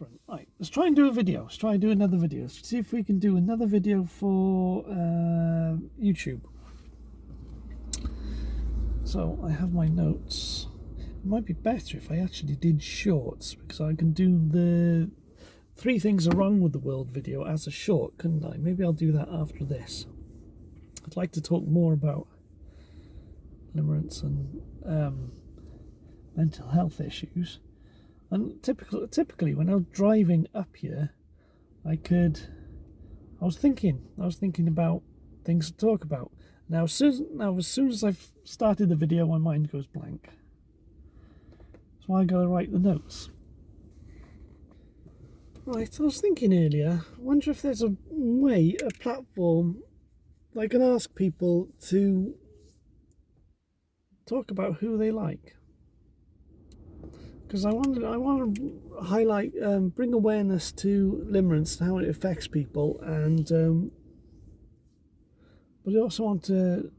different. Right, let's try and do a video. Let's try and do another video. Let's see if we can do another video for YouTube. So I have my notes. It might be better if I actually did shorts, because I can do the 3 things are wrong with the world video as a short, couldn't I? Maybe I'll do that after this. I'd like to talk more about Limerence and mental health issues. And typically when I was driving up here, I was thinking about things to talk about. Now as soon as I've started the video, my mind goes blank. That's why I gotta write the notes. Right, I was thinking earlier, I wonder if there's a platform that I can ask people to talk about who they like. Because I want to highlight, bring awareness to Limerence and how it affects people, and but I also want to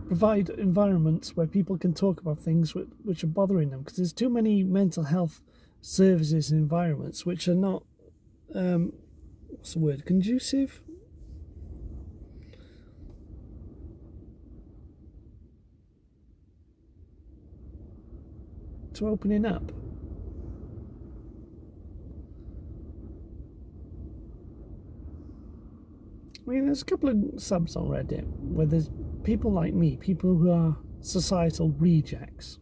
provide environments where people can talk about things which are bothering them. Because there's too many mental health services and environments which are not, what's the word, conducive? To opening up. I mean, there's a couple of subs on Reddit where there's people like me, people who are societal rejects,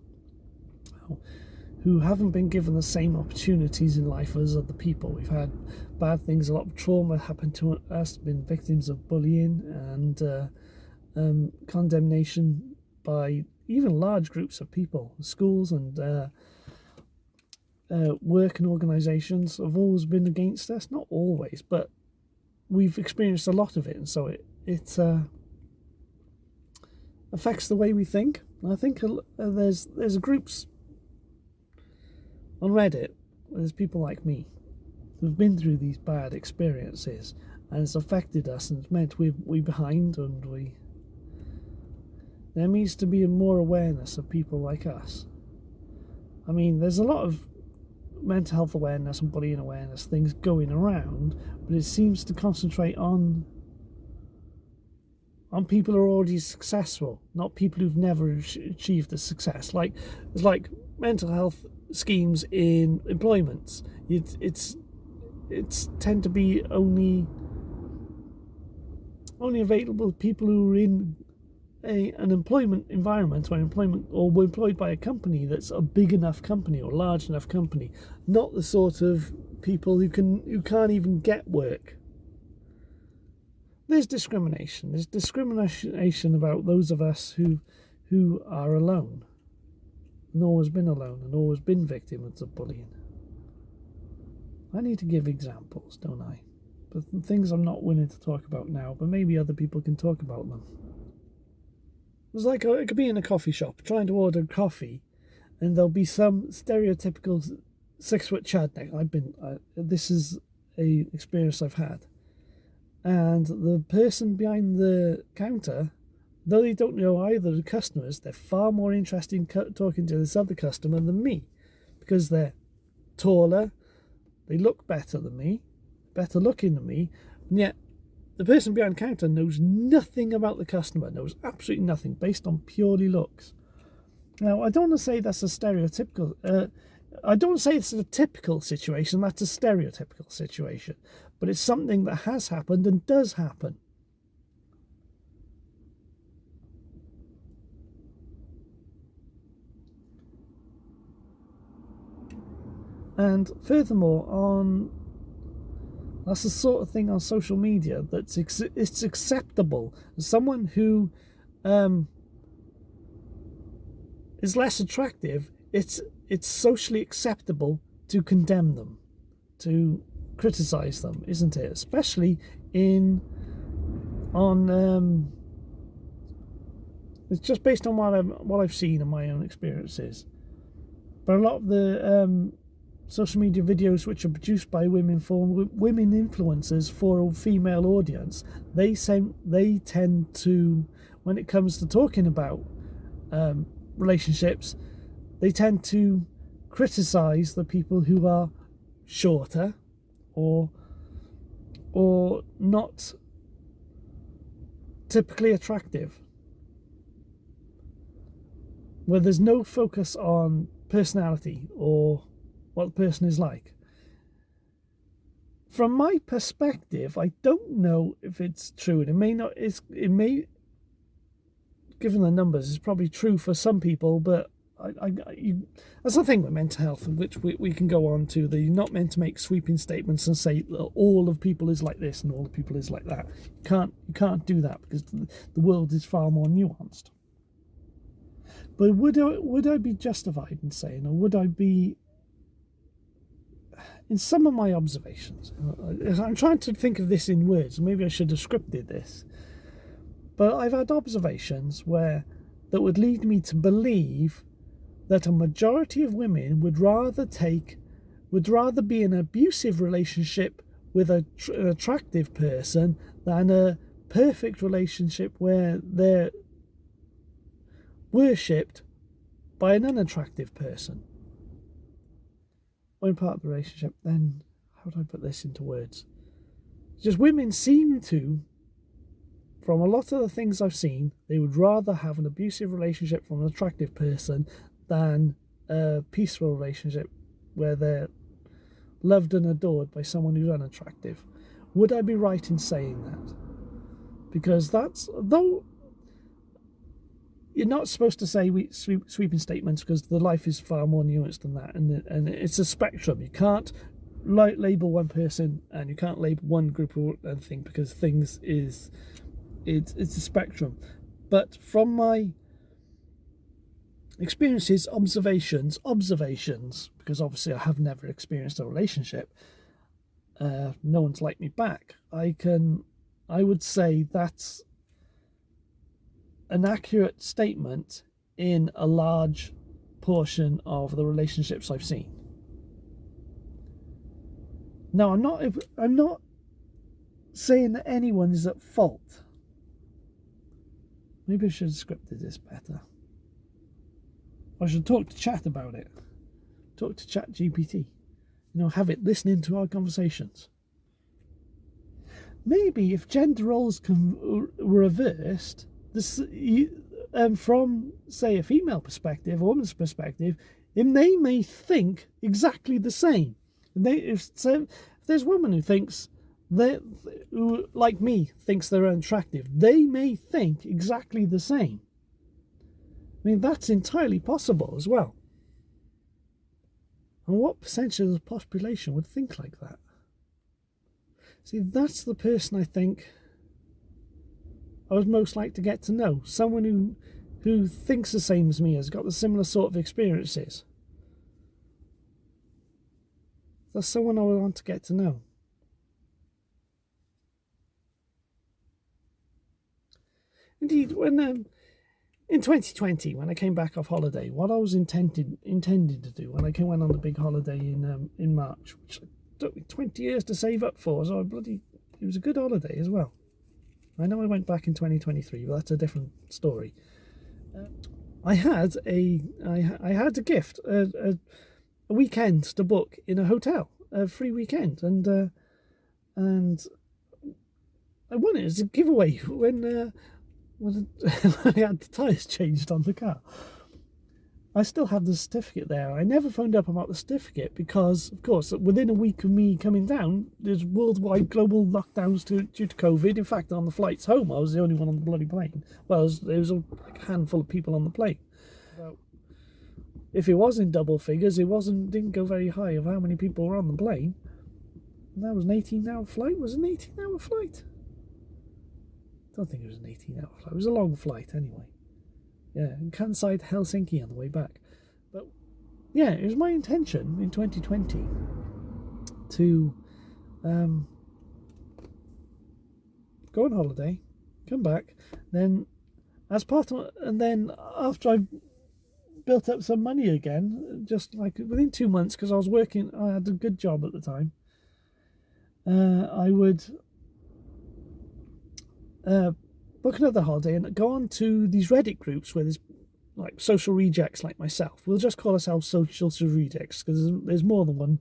who haven't been given the same opportunities in life as other people. We've had bad things, a lot of trauma happened to us, been victims of bullying and condemnation by even large groups of people. Schools and work and organisations have always been against us. Not always, but we've experienced a lot of it, and so it affects the way we think. And I think there's groups on Reddit where there's people like me who've been through these bad experiences, and it's affected us, and it's meant we're behind, and there needs to be more awareness of people like us. I mean, there's a lot of mental health awareness and bullying awareness things going around, but it seems to concentrate on people who are already successful, not people who've never achieved the success. Like, it's like mental health schemes in employments. It's tend to be only available to people who are in an employment environment, or were employed by a company that's a big enough company or large enough company, not the sort of people who can't even get work. There's discrimination. There's discrimination about those of us who are alone, and always been alone, and always been victims of bullying. I need to give examples, don't I? But things I'm not willing to talk about now, but maybe other people can talk about them. It's like it could be in a coffee shop trying to order coffee, and there'll be some stereotypical 6-foot chadnik. This is a experience I've had, and the person behind the counter, though they don't know either of the customers, they're far more interested in talking to this other customer than me, because they're taller, they look better than me, better looking than me, and yet the person behind the counter knows nothing about the customer, knows absolutely nothing, based on purely looks. Now, I don't want to say that's a stereotypical, I don't want to say it's a typical situation, that's a stereotypical situation, but it's something that has happened and does happen. And furthermore, that's the sort of thing on social media that's it's acceptable. Someone who is less attractive, it's socially acceptable to condemn them, to criticize them, isn't it? Especially it's just based on what I've seen in my own experiences. But a lot of the social media videos which are produced by women influencers for a female audience, they tend to, when it comes to talking about relationships, they tend to criticize the people who are shorter or not typically attractive, where there's no focus on personality or what the person is like. From my perspective, I don't know if it's true, and it may not. It may, given the numbers, it's probably true for some people, but that's the thing with mental health, which we can go on to. That you're not meant to make sweeping statements and say all of people is like this and all of people is like that. You can't do that, because the world is far more nuanced. But would I be justified in saying, or would I be, in some of my observations, I'm trying to think of this in words, maybe I should have scripted this, but I've had observations that would lead me to believe that a majority of women would rather be in an abusive relationship with an attractive person than a perfect relationship where they're worshipped by an unattractive person. When part of the relationship, then how do I put this into words? Just women seem to, from a lot of the things I've seen, they would rather have an abusive relationship from an attractive person than a peaceful relationship where they're loved and adored by someone who's unattractive. Would I be right in saying that? Because though you're not supposed to say sweeping statements, because the life is far more nuanced than that, and it's a spectrum. You can't label one person, and you can't label one group or anything, because it's a spectrum. But from my experiences, observations, because obviously I have never experienced a relationship, no one's liked me back, I would say that's an accurate statement in a large portion of the relationships I've seen. Now, I'm not saying that anyone is at fault. Maybe I should have scripted this better. I should talk to chat about it. Talk to Chat GPT. Have it listening to our conversations. Maybe if gender roles were reversed, from, say, a female perspective, a woman's perspective, and they may think exactly the same. If there's a woman who like me, thinks they're unattractive, they may think exactly the same. I mean, that's entirely possible as well. And what percentage of the population would think like that? See, that's the person I think I would most like to get to know. Someone who thinks the same as me, has got the similar sort of experiences. That's someone I would want to get to know. Indeed, when in 2020, when I came back off holiday, what I was intending to do when I went on the big holiday in March, which took me 20 years to save up for, so it was a good holiday as well. I know I went back in 2023, but that's a different story. I had a gift, a weekend to book in a hotel, a free weekend, and I won it as a giveaway when I had the tyres changed on the car. I still have the certificate there. I never phoned up about the certificate because, of course, within a week of me coming down, there's worldwide global lockdowns due to COVID. In fact, on the flights home, I was the only one on the bloody plane. Well, there was a handful of people on the plane. If it was in double figures, didn't go very high of how many people were on the plane. And that was an 18-hour flight. Was it an 18-hour flight? I don't think it was an 18-hour flight. It was a long flight anyway. Yeah, and Kansai to Helsinki on the way back. But yeah, it was my intention in 2020 to go on holiday, come back, then and then after I built up some money again, just like within 2 months, because I was working, I had a good job at the time, I would book another holiday and go on to these Reddit groups where there's like social rejects like myself. We'll just call ourselves social rejects because there's more than one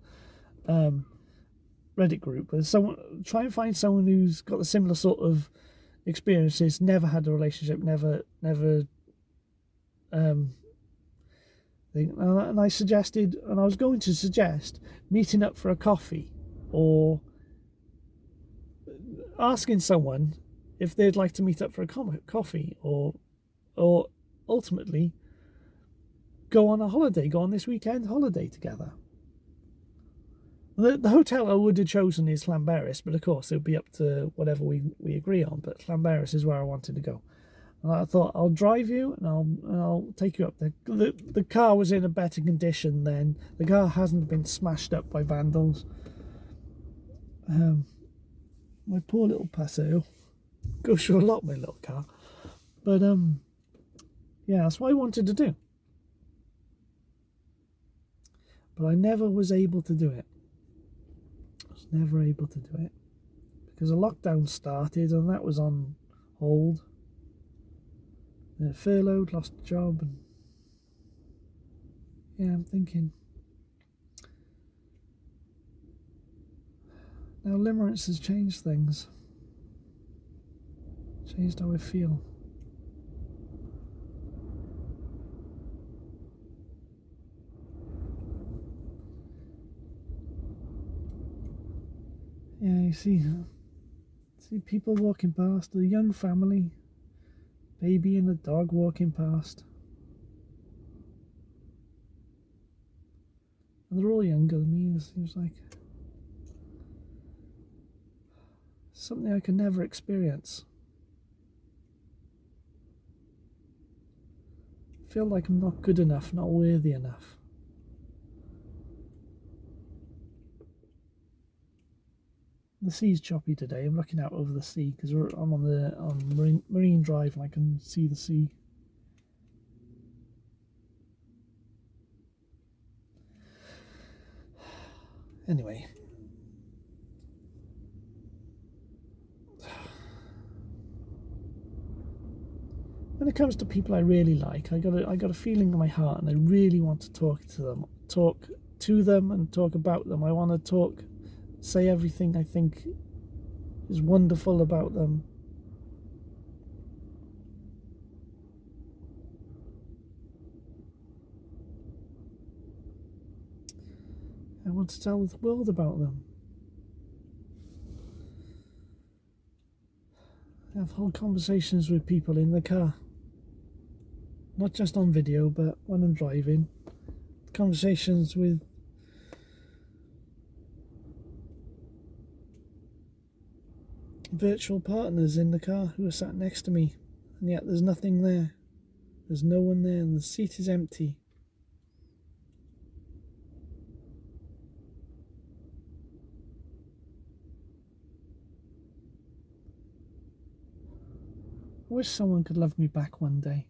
Reddit group. There's someone, try and find someone who's got a similar sort of experiences, never had a relationship, never thing. And I suggested, and I was going to suggest meeting up for a coffee, or asking someone if they'd like to meet up for a coffee, or ultimately go on a holiday, go on this weekend holiday together. The hotel I would have chosen is Limerence, but of course it would be up to whatever we agree on. But Limerence is where I wanted to go, and I thought I'll drive you and I'll take you up there. The car was in a better condition then. The car hasn't been smashed up by vandals. My poor little Paseo goes through a lot, my little car. But yeah, that's what I wanted to do. But I never was able to do it. I was never able to do it because the lockdown started and that was on hold. Furloughed, lost a job, and yeah, I'm thinking now Limerence has changed things, changed how I feel. Yeah, you see people walking past, a young family, baby and a dog walking past. And they're all younger than me. It seems like something I can never experience. I feel like I'm not good enough, not worthy enough. The sea's choppy today. I'm looking out over the sea because I'm on Marine Drive and I can see the sea. Anyway, when it comes to people I really like, I got a feeling in my heart, and I really want to talk to them and talk about them. I want to say everything I think is wonderful about them. I want to tell the world about them. I have whole conversations with people in the car. Not just on video, but when I'm driving. Conversations with virtual partners in the car who are sat next to me, and yet there's nothing there. There's no one there, and the seat is empty. I wish someone could love me back one day.